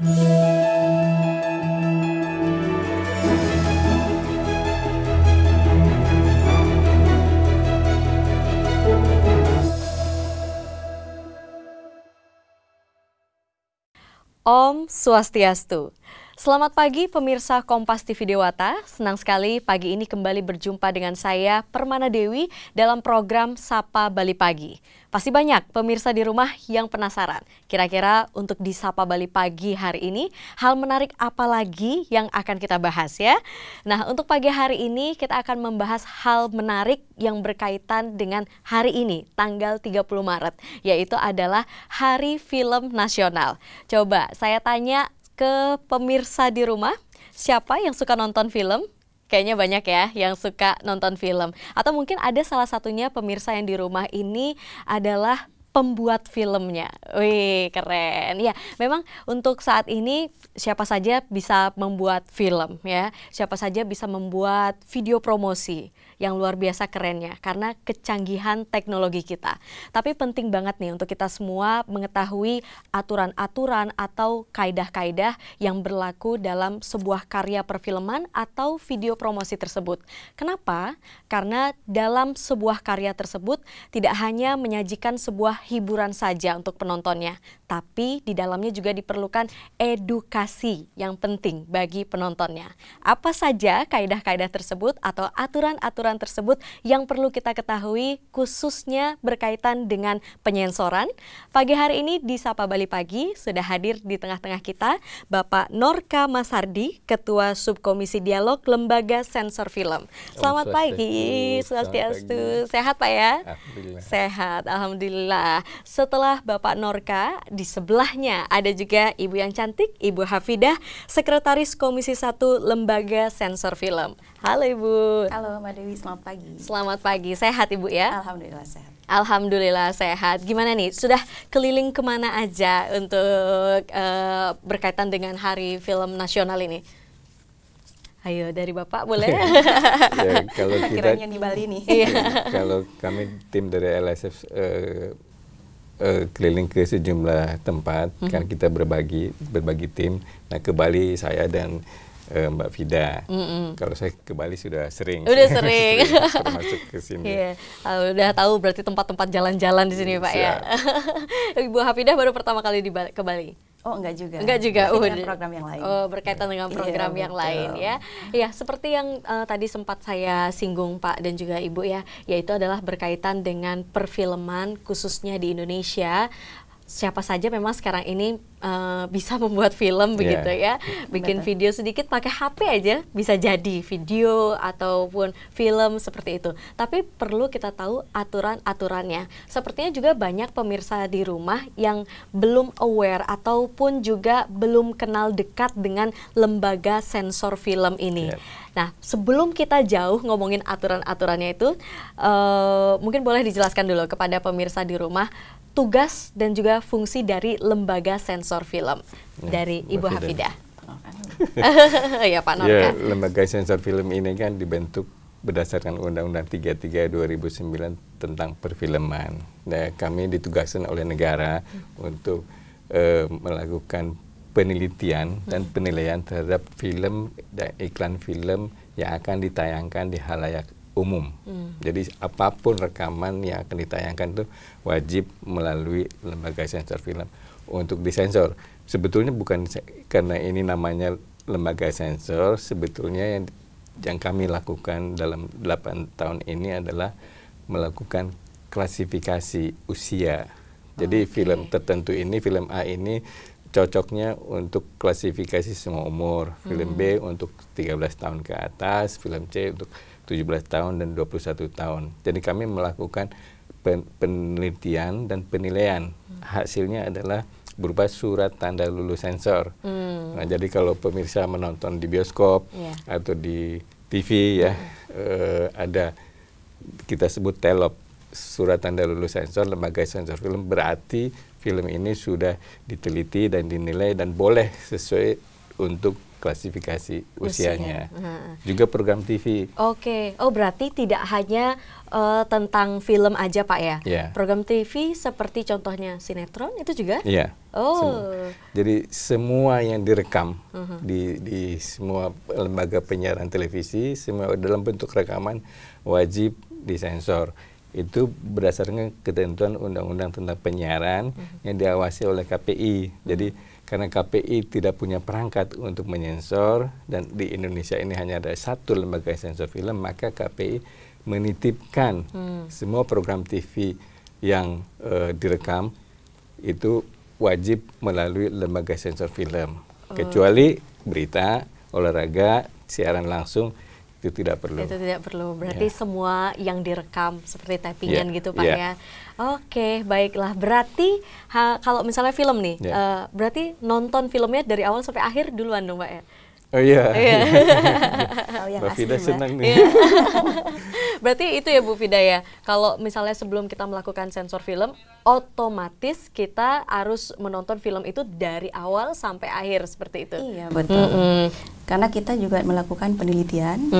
Om Swastiastu. Selamat pagi pemirsa Kompas TV Dewata, senang sekali pagi ini kembali berjumpa dengan saya Permana Dewi dalam program Sapa Bali Pagi. Pasti banyak pemirsa di rumah yang penasaran, kira-kira untuk di Sapa Bali Pagi hari ini, hal menarik apa lagi yang akan kita bahas ya? Nah, untuk pagi hari ini kita akan membahas hal menarik yang berkaitan dengan hari ini, tanggal 30 Maret, yaitu adalah Hari Film Nasional. Coba saya tanya ke pemirsa di rumah, siapa yang suka nonton film? Kayaknya banyak ya yang suka nonton film. Atau mungkin ada salah satunya pemirsa yang di rumah ini adalah pembuat filmnya. Wih, keren. Ya, memang untuk saat ini siapa saja bisa membuat film ya. Siapa saja bisa membuat video promosi yang luar biasa kerennya karena kecanggihan teknologi kita. Tapi penting banget nih untuk kita semua mengetahui aturan-aturan atau kaidah-kaidah yang berlaku dalam sebuah karya perfilman atau video promosi tersebut. Kenapa? Karena dalam sebuah karya tersebut tidak hanya menyajikan sebuah hiburan saja untuk penontonnya, tapi di dalamnya juga diperlukan edukasi yang penting bagi penontonnya. Apa saja kaidah-kaidah tersebut atau aturan-aturan tersebut yang perlu kita ketahui khususnya berkaitan dengan penyensoran? Pagi hari ini di Sapa Bali Pagi sudah hadir di tengah-tengah kita Bapak Norka Masardi, Ketua Subkomisi Dialog Lembaga Sensor Film. Selamat pagi, Swastiastu. Sehat Pak ya? Alhamdulillah. Sehat, Alhamdulillah. Setelah Bapak Norka, di sebelahnya ada juga Ibu yang cantik, Ibu Hafidah, Sekretaris Komisi 1 Lembaga Sensor Film. Halo Ibu. Halo Mbak Dewi, selamat pagi. Selamat pagi, sehat Ibu ya? Alhamdulillah sehat. Alhamdulillah sehat. Gimana nih, sudah keliling kemana aja untuk berkaitan dengan Hari Film Nasional ini? Ayo dari Bapak boleh? Ya, kalau kita Akhirnya di Bali nih. kalau kami tim dari LSF keliling ke sejumlah tempat, kan kita berbagi tim. Nah, ke Bali saya dan Mbak Fida. Kalau saya ke Bali sudah sering. Udah sering. Termasuk ke sini. Iya, udah tahu berarti tempat-tempat jalan-jalan di sini Pak ya. Ibu Hafidah baru pertama kali ke Bali. Oh, enggak juga. Enggak juga. Dengan program yang lain. Oh, berkaitan dengan program yang lain ya. Ya, seperti yang tadi sempat saya singgung Pak dan juga Ibu ya, yaitu adalah berkaitan dengan perfilman khususnya di Indonesia. Siapa saja memang sekarang ini bisa membuat film begitu ya, bikin video sedikit pakai HP aja bisa jadi video ataupun film seperti itu. Tapi perlu kita tahu aturan-aturannya. Sepertinya juga banyak pemirsa di rumah yang belum aware ataupun juga belum kenal dekat dengan lembaga sensor film ini. Nah, sebelum kita jauh ngomongin aturan-aturannya itu, mungkin boleh dijelaskan dulu kepada pemirsa di rumah tugas dan juga fungsi dari lembaga sensor film dari Ibu Hafidah. Ya Pak Norka. Ya, lembaga sensor film ini kan dibentuk berdasarkan Undang-Undang 33 2009 tentang perfilman. Nah, kami ditugaskan oleh negara untuk melakukan penelitian dan penilaian terhadap film dan iklan film yang akan ditayangkan di halayak umum. Jadi apapun rekaman yang akan ditayangkan itu wajib melalui lembaga sensor film untuk disensor. Sebetulnya bukan karena ini namanya lembaga sensor, sebetulnya yang kami lakukan dalam 8 tahun ini adalah melakukan klasifikasi usia. Jadi film tertentu ini, film A ini cocoknya untuk klasifikasi semua umur, film B untuk 13 tahun ke atas, film C untuk 17 tahun dan 21 tahun. Jadi kami melakukan penelitian dan penilaian. Hasilnya adalah berupa surat tanda lulus sensor. Nah, jadi kalau pemirsa menonton di bioskop atau di TV ya, ada kita sebut TELOP, surat tanda lulus sensor lembaga sensor film, berarti film ini sudah diteliti dan dinilai dan boleh sesuai untuk klasifikasi usianya. Juga program TV. Oke, oh berarti tidak hanya tentang film aja Pak ya? Yeah. Program TV seperti contohnya sinetron itu juga? Iya. Oh. Jadi semua yang direkam di semua lembaga penyiaran televisi, semua dalam bentuk rekaman wajib disensor. Itu berdasarkan ketentuan undang-undang tentang penyiaran yang diawasi oleh KPI. Jadi karena KPI tidak punya perangkat untuk menyensor dan di Indonesia ini hanya ada satu lembaga sensor film, maka KPI menitipkan semua program TV yang direkam itu wajib melalui lembaga sensor film. Kecuali berita, olahraga, siaran langsung itu tidak perlu. Itu tidak perlu. Berarti semua yang direkam seperti tappingan gitu Pak ya. Oke, baiklah. Berarti kalau misalnya film nih, berarti nonton filmnya dari awal sampai akhir duluan dong Pak ya? Oh iya. Mbak Fida senang nih. Berarti itu ya Bu Fida ya. Kalau misalnya sebelum kita melakukan sensor film, otomatis kita harus menonton film itu dari awal sampai akhir seperti itu. Iya betul. Karena kita juga melakukan penelitian,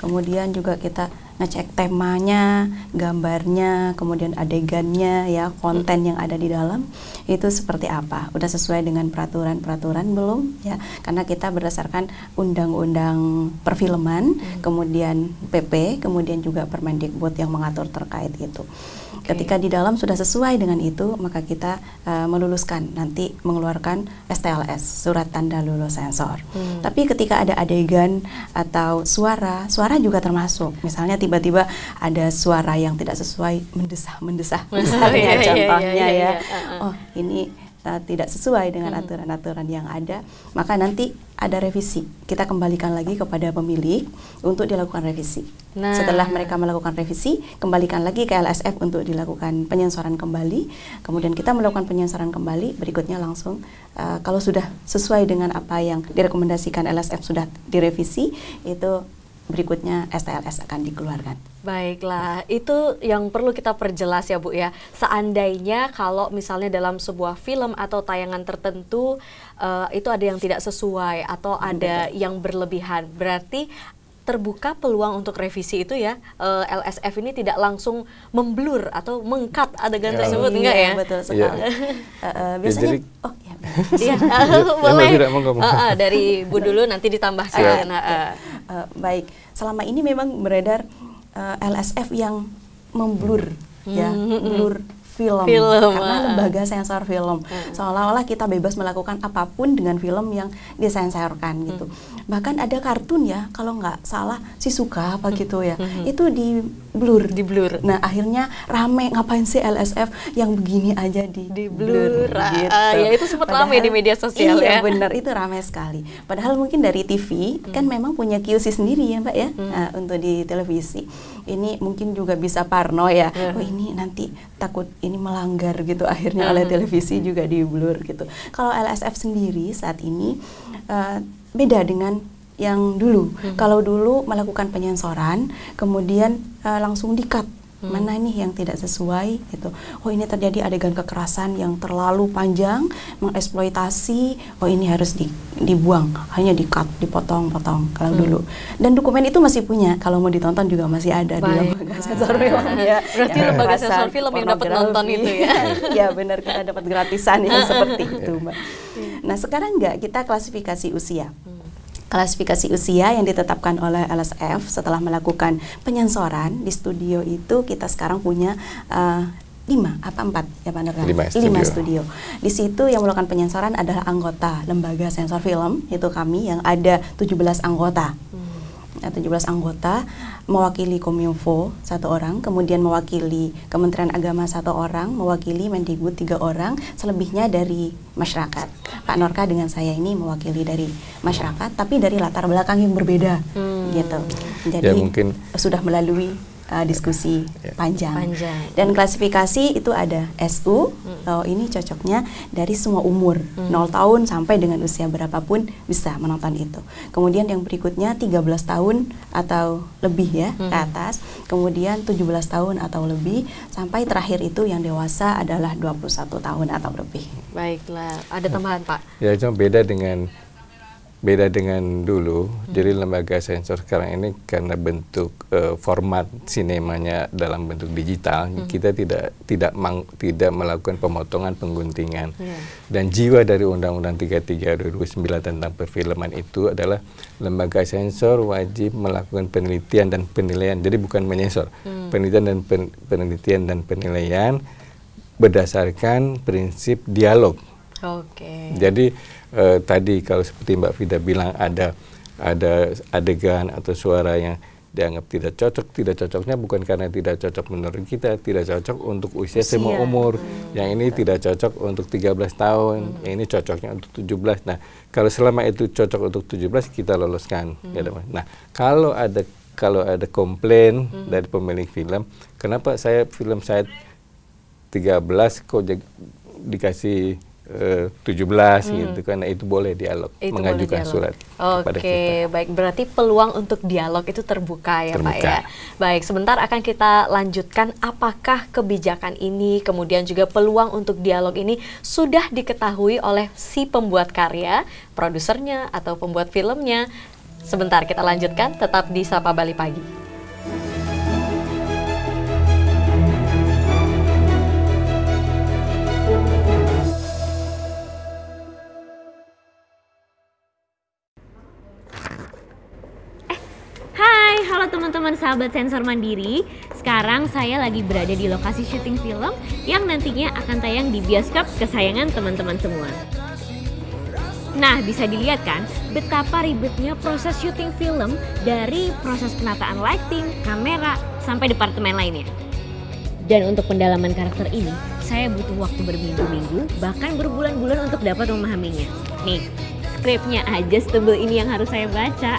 kemudian juga kita ngecek temanya, gambarnya, kemudian adegannya, ya konten yang ada di dalam itu seperti apa, udah sesuai dengan peraturan-peraturan belum, ya? Karena kita berdasarkan undang-undang perfilman, kemudian PP, kemudian juga Permendikbud yang mengatur terkait itu. Ketika di dalam sudah sesuai dengan itu, maka kita meluluskan, nanti mengeluarkan STLS, surat tanda lulus sensor. Tapi ketika ada adegan atau suara juga termasuk. Misalnya tiba-tiba ada suara yang tidak sesuai, mendesah, misalnya contohnya ya. Oh, ini tidak sesuai dengan aturan-aturan yang ada, maka nanti ada revisi. Kita kembalikan lagi kepada pemilik untuk dilakukan revisi. Setelah mereka melakukan revisi, kembalikan lagi ke LSF untuk dilakukan penyensoran kembali. Kemudian kita melakukan penyensoran kembali, berikutnya langsung kalau sudah sesuai dengan apa yang direkomendasikan LSF sudah direvisi, itu berikutnya STLS akan dikeluarkan. Baiklah, itu yang perlu kita perjelas ya Bu ya. Seandainya kalau misalnya dalam sebuah film atau tayangan tertentu itu ada yang tidak sesuai atau ada yang berlebihan, berarti terbuka peluang untuk revisi itu ya. LSF ini tidak langsung memblur atau meng-cut adegan tersebut, enggak ya? Betul sekali. Biasanya, boleh. Dari Bu dulu nanti ditambahkan. Baik, selama ini memang beredar LSF yang memblur, ya, blur film karena lembaga sensor film, seolah-olah kita bebas melakukan apapun dengan film yang disensorkan gitu. Bahkan ada kartun ya, kalau nggak salah Shizuka apa gitu ya, itu di blur. Nah akhirnya rame, ngapain sih LSF yang begini aja di blur gitu. Ya itu sempat rame di media sosial ya. Iya benar, itu ramai sekali. Padahal mungkin dari TV kan memang punya QC sendiri ya Mbak ya, untuk di televisi. Ini mungkin juga bisa parno ya. Oh ini nanti takut ini melanggar gitu, akhirnya oleh televisi juga di blur gitu. Kalau LSF sendiri saat ini beda dengan yang dulu. Kalau dulu melakukan penyensoran, kemudian langsung di-cut. Mana nih yang tidak sesuai gitu. Oh ini terjadi adegan kekerasan yang terlalu panjang, mengeksploitasi. Oh ini harus dibuang, hanya di-cut, dipotong-potong kalau dulu. Dan dokumen itu masih punya, kalau mau ditonton juga masih ada di lembaga sensor film ya. Berarti lembaga sensor film yang dapat nonton itu ya. Ya benar, kita dapat gratisan yang seperti itu Mbak. Nah sekarang enggak, kita klasifikasi usia. Klasifikasi usia yang ditetapkan oleh LSF setelah melakukan penyensoran di studio itu, kita sekarang punya 5 apa 4 ya Pak Nurkan? 5 studio. Di situ yang melakukan penyensoran adalah anggota lembaga sensor film, itu kami yang ada 17 anggota. 17 anggota mewakili Kominfo 1 orang, kemudian mewakili Kementerian Agama 1 orang, mewakili Mendikbud 3 orang, selebihnya dari masyarakat. Pak Norka dengan saya ini mewakili dari masyarakat, tapi dari latar belakang yang berbeda, gitu. Jadi ya, mungkin sudah melalui diskusi panjang. Dan klasifikasi itu ada SU, ini cocoknya dari semua umur, 0 tahun sampai dengan usia berapapun bisa menonton itu. Kemudian yang berikutnya 13 tahun atau lebih ya ke atas, kemudian 17 tahun atau lebih, sampai terakhir itu yang dewasa adalah 21 tahun atau lebih. Baiklah, ada tambahan Pak? Ya, cuma beda dengan Beda dengan dulu, jadi lembaga sensor sekarang ini karena bentuk format sinemanya dalam bentuk digital, kita tidak melakukan pemotongan pengguntingan. Dan jiwa dari Undang-Undang 33 2009 tentang perfilman itu adalah lembaga sensor wajib melakukan penelitian dan penilaian. Jadi bukan menyensor, penelitian dan penilaian berdasarkan prinsip dialog. Jadi tadi kalau seperti Mbak Vida bilang ada adegan atau suara yang dianggap tidak cocoknya bukan karena tidak cocok menurut kita, tidak cocok untuk usia semua umur. Yang ini tidak cocok untuk 13 tahun, yang ini cocoknya untuk 17. Nah, kalau selama itu cocok untuk 17 kita loloskan. Nah, kalau ada komplain dari pemilik film, kenapa film saya 13 kok dikasih 17 gitu, karena itu boleh dialog, mengajukan surat kepada kita. Baik, berarti peluang untuk dialog itu terbuka ya Pak ya. Baik, sebentar akan kita lanjutkan apakah kebijakan ini, kemudian juga peluang untuk dialog ini sudah diketahui oleh si pembuat karya, produsernya atau pembuat filmnya. Sebentar kita lanjutkan, tetap di Sapa Bali Pagi. Halo teman-teman sahabat Sensor Mandiri, sekarang saya lagi berada di lokasi syuting film yang nantinya akan tayang di bioskop kesayangan teman-teman semua. Nah, bisa dilihat kan betapa ribetnya proses syuting film, dari proses penataan lighting, kamera, sampai departemen lainnya. Dan untuk pendalaman karakter ini, saya butuh waktu berminggu-minggu, bahkan berbulan-bulan untuk dapat memahaminya. Nih, skripnya aja setebel ini yang harus saya baca.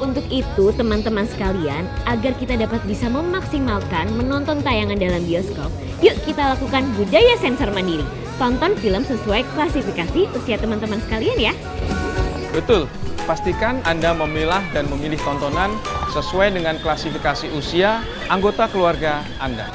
Untuk itu, teman-teman sekalian, agar kita dapat bisa memaksimalkan menonton tayangan dalam bioskop, yuk kita lakukan budaya sensor mandiri. Tonton film sesuai klasifikasi usia teman-teman sekalian ya. Betul, pastikan Anda memilah dan memilih tontonan sesuai dengan klasifikasi usia anggota keluarga Anda.